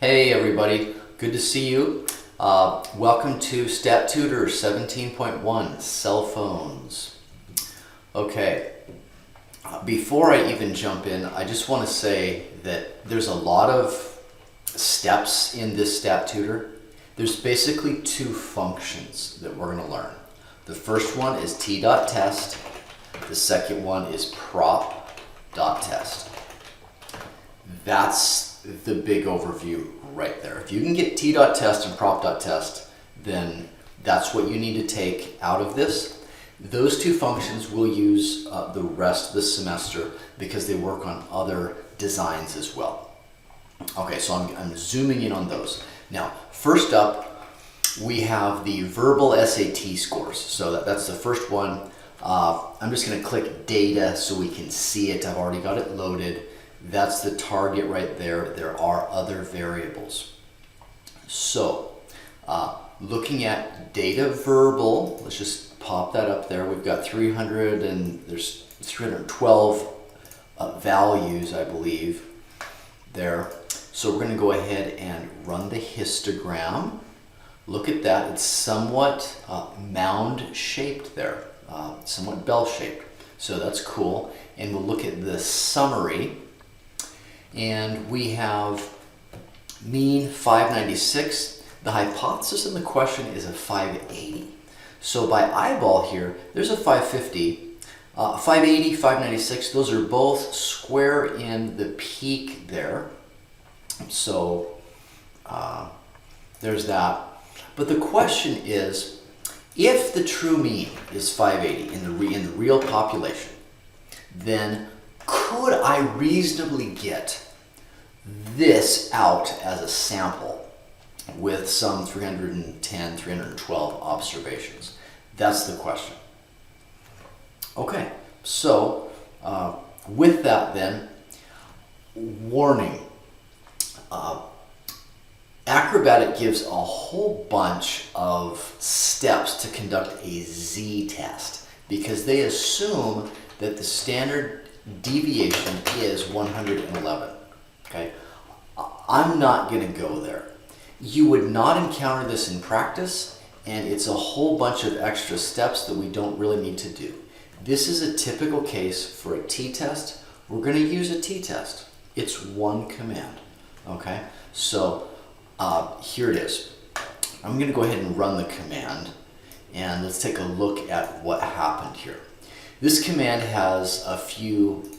Hey everybody, good to see you. Welcome to StatTutor 17.1, cell phones. Okay, before I even jump in, I just want to say that there's a lot of steps in this StatTutor. There's basically two functions that we're going to learn. The first one is t.test. The second one is prop.test. That's the big overview right there. If you can get t.test and prop.test, then that's what you need to take out of this. Those two functions we'll use the rest of the semester because they work on other designs as well. Okay, so I'm zooming in on those. Now, first up, we have the verbal SAT scores. So that's the first one. I'm just going to click data so we can see it. I've already got it loaded. That's the target right there. There are other variables. So, looking at data verbal, let's just pop that up there. We've got 300 and there's 312 values, I believe, there. So we're going to go ahead and run the histogram. Look at that. It's somewhat mound-shaped there, somewhat bell-shaped. So that's cool. And we'll look at the summary. And we have mean 596. The hypothesis in the question is a 580. So by eyeball here, there's a 550. 580, 596, those are both square in the peak there. So there's that. But the question is, if the true mean is 580 in the real population, then could I reasonably get this out as a sample with some 310, 312 observations? That's the question. Okay, so with that then, warning. Acrobatiq gives a whole bunch of steps to conduct a z-test because they assume that the standard deviation is 111. Okay, I'm not going to go there. You would not encounter this in practice, and it's a whole bunch of extra steps that we don't really need to do. This is a typical case for a t-test. We're going to use a t-test. It's one command. Okay, so here it is. I'm going to go ahead and run the command, and let's take a look at what happened here. This command has a few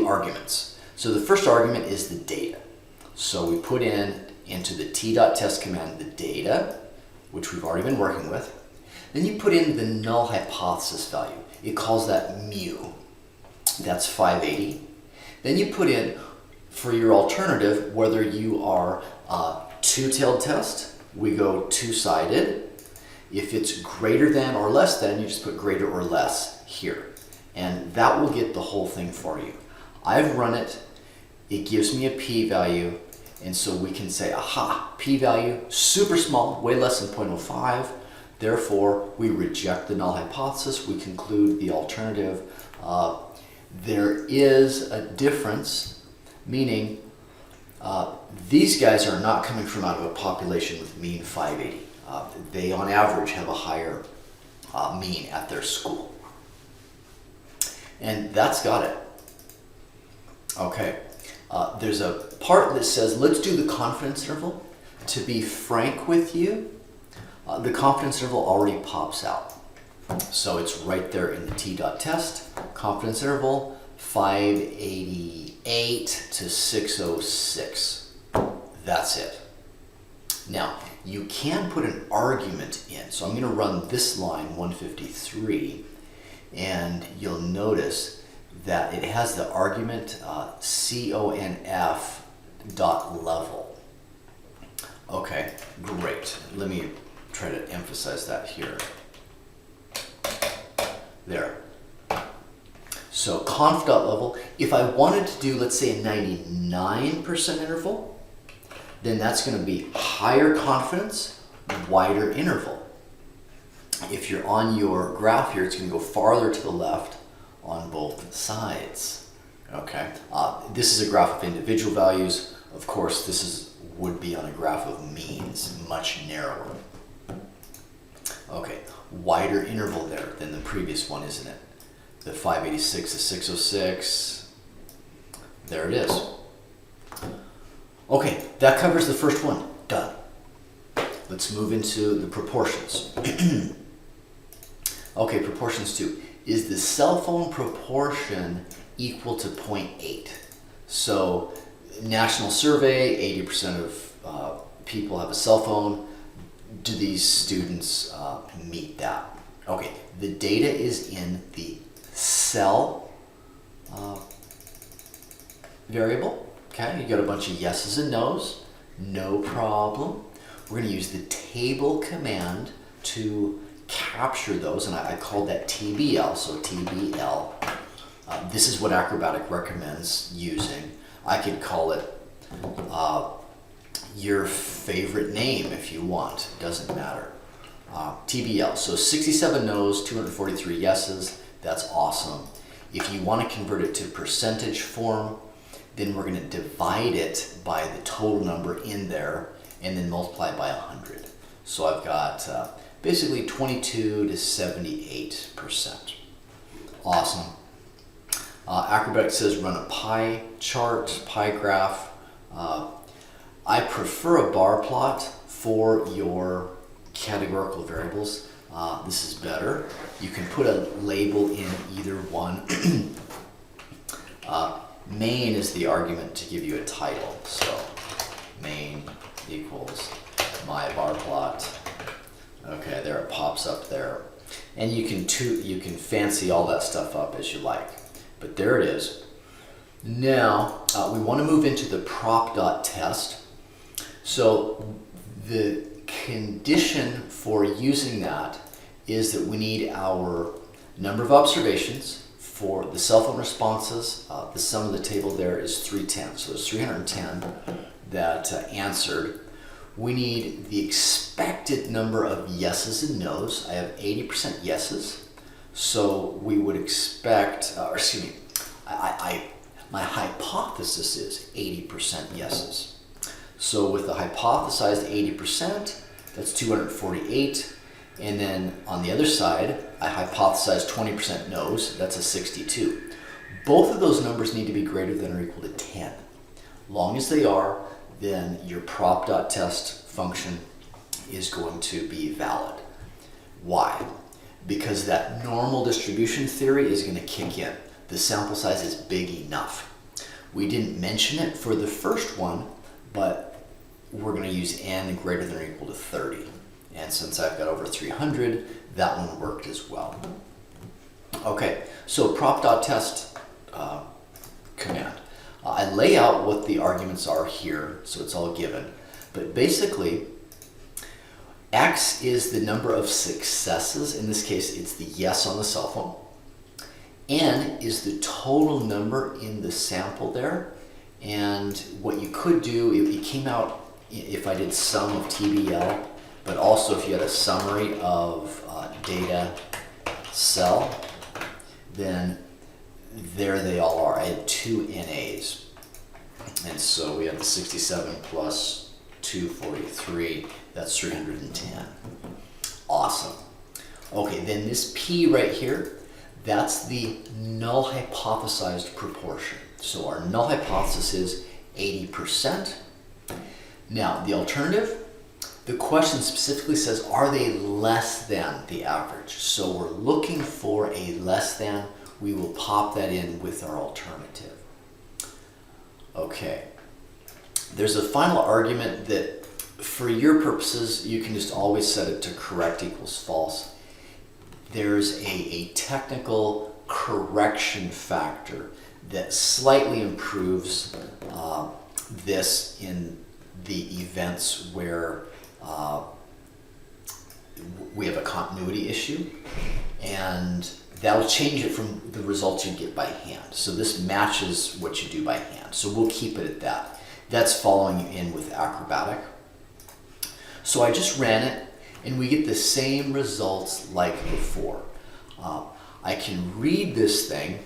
arguments. So the first argument is the data. So we put into the t.test command the data, which we've already been working with. Then you put in the null hypothesis value. It calls that mu. That's 580. Then you put in, for your alternative, whether you are two-tailed test, we go two-sided. If it's greater than or less than, you just put greater or less here. And that will get the whole thing for you. I've run it. It gives me a p-value. And so we can say, aha, p-value, super small, way less than 0.05. Therefore, we reject the null hypothesis. We conclude the alternative. There is a difference, meaning these guys are not coming from out of a population with mean 580. They, on average, have a higher mean at their school. And that's got it. Okay. There's a part that says, let's do the confidence interval. To be frank with you, the confidence interval already pops out. So it's right there in the t.test. Confidence interval, 588 to 606. That's it. Now, you can put an argument in. So I'm going to run this line, 153, and you'll notice that it has the argument conf dot level. Okay, great. Let me try to emphasize that here. There. So conf dot level, if I wanted to do, let's say, a 99% interval, then that's going to be higher confidence, wider interval. If you're on your graph here, it's going to go farther to the left on both sides. Okay, this is a graph of individual values. Of course, would be on a graph of means, much narrower. Okay, wider interval there than the previous one, isn't it? The 586 to 606. There it is. Okay, that covers the first one. Done. Let's move into the proportions. Okay, proportions 2. Is the cell phone proportion equal to 0.8? So, national survey, 80% of people have a cell phone. Do these students meet that? Okay, the data is in the cell variable. Okay, you got a bunch of yeses and nos. No problem. We're going to use the table command to capture those, and I called that TBL, so TBL. This is what Acrobatiq recommends using. I could call it your favorite name if you want, doesn't matter. TBL, so 67 no's, 243 yeses, that's awesome. If you want to convert it to percentage form, then we're going to divide it by the total number in there and then multiply by 100. So I've got basically 22 to 78%. Awesome. Acrobatiq says run a pie chart, pie graph. I prefer a bar plot for your categorical variables. This is better. You can put a label in either one. Main is the argument to give you a title. So main equals my bar plot. Okay, there it pops up there. And you can fancy all that stuff up as you like. But there it is. Now, we want to move into the prop.test. So the condition for using that is that we need our number of observations for the cell phone responses. The sum of the table there is 310. So there's 310 that answered. We need the expected number of yeses and nos. I have 80% yeses. So we would expect, my hypothesis is 80% yeses. So with the hypothesized 80%, that's 248. And then on the other side, I hypothesized 20% no's, that's a 62. Both of those numbers need to be greater than or equal to 10. Long as they are, then your prop.test function is going to be valid. Why? Because that normal distribution theory is going to kick in. The sample size is big enough. We didn't mention it for the first one, but we're going to use n greater than or equal to 30. And since I've got over 300, that one worked as well. Okay, so prop.test command. I lay out what the arguments are here, so it's all given. But basically, X is the number of successes. In this case, it's the yes on the cell phone. N is the total number in the sample there. And what you could do, it came out if I did sum of TBL, but also if you had a summary of data cell, then there they all are. I had 2 NAs. And so we have the 67 plus 243, that's 310. Awesome. Okay, then this P right here, that's the null hypothesized proportion. So our null hypothesis is 80%. Now, the alternative, the question specifically says, are they less than the average? So we're looking for a less than. We will pop that in with our alternative. Okay. There's a final argument that for your purposes, you can just always set it to correct equals false. There's a technical correction factor that slightly improves this in the events where we have a continuity issue, and that'll change it from the results you get by hand. So this matches what you do by hand. So we'll keep it at that. That's following you in with Acrobatiq. So I just ran it, and we get the same results like before. I can read this thing.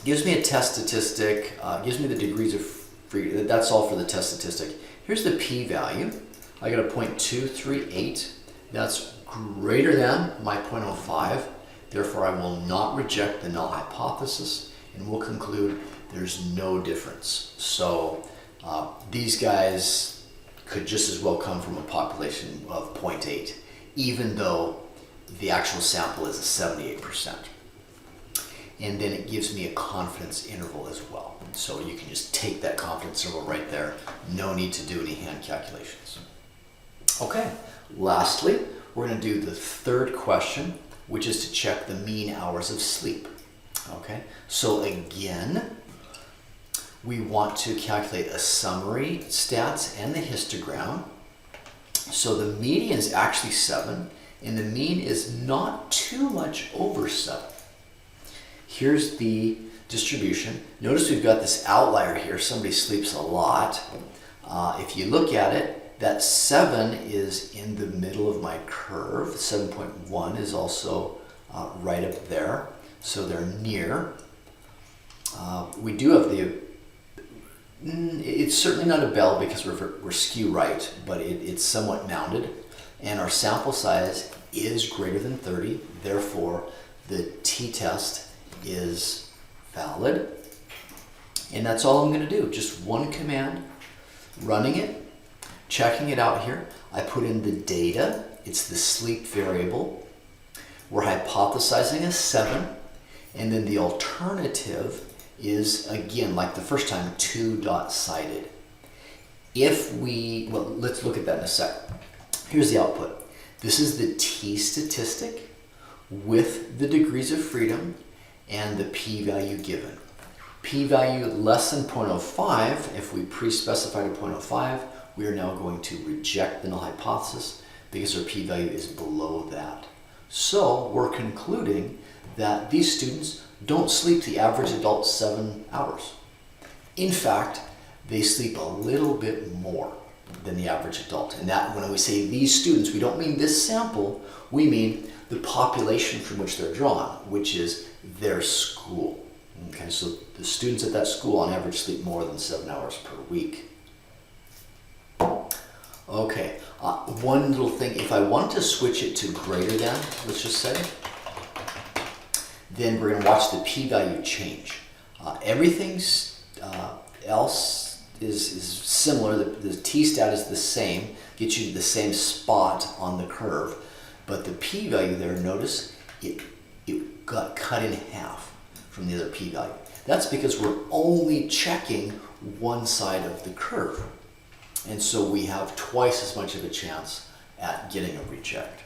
Gives me a test statistic, gives me the degrees of freedom. That's all for the test statistic. Here's the p-value. I got a 0.238. That's greater than my 0.05. Therefore, I will not reject the null hypothesis, and we'll conclude there's no difference. So these guys could just as well come from a population of 0.8, even though the actual sample is 78%. And then it gives me a confidence interval as well. So you can just take that confidence interval right there. No need to do any hand calculations. Okay, lastly, we're going to do the third question, which is to check the mean hours of sleep. Okay, so again, we want to calculate a summary stats and the histogram. So the median is actually 7, and the mean is not too much over 7. Here's the distribution. Notice we've got this outlier here. Somebody sleeps a lot. If you look at it, that 7 is in the middle of my curve. 7.1 is also right up there. So they're near. We do have it's certainly not a bell because we're skew right, but it's somewhat mounded. And our sample size is greater than 30. Therefore, the t-test is valid. And that's all I'm going to do. Just one command, running it, checking it out here. I put in the data. It's the sleep variable. We're hypothesizing a 7. And then the alternative is, again, like the first time, 2 dot-sided. Well, let's look at that in a sec. Here's the output. This is the t-statistic with the degrees of freedom and the p-value given. P-value less than 0.05, if we pre-specified a 0.05, we are now going to reject the null hypothesis because our p-value is below that. So we're concluding that these students don't sleep the average adult 7 hours. In fact, they sleep a little bit more than the average adult. And that, when we say these students, we don't mean this sample, we mean the population from which they're drawn, which is their school. Okay, so the students at that school on average sleep more than 7 hours per week. Okay, one little thing, if I want to switch it to greater than, let's just say, then we're going to watch the p-value change. Everything else is similar. The t-stat is the same, gets you to the same spot on the curve, but the p-value there, notice it got cut in half from the other p-value. That's because we're only checking one side of the curve. And so we have twice as much of a chance at getting a reject.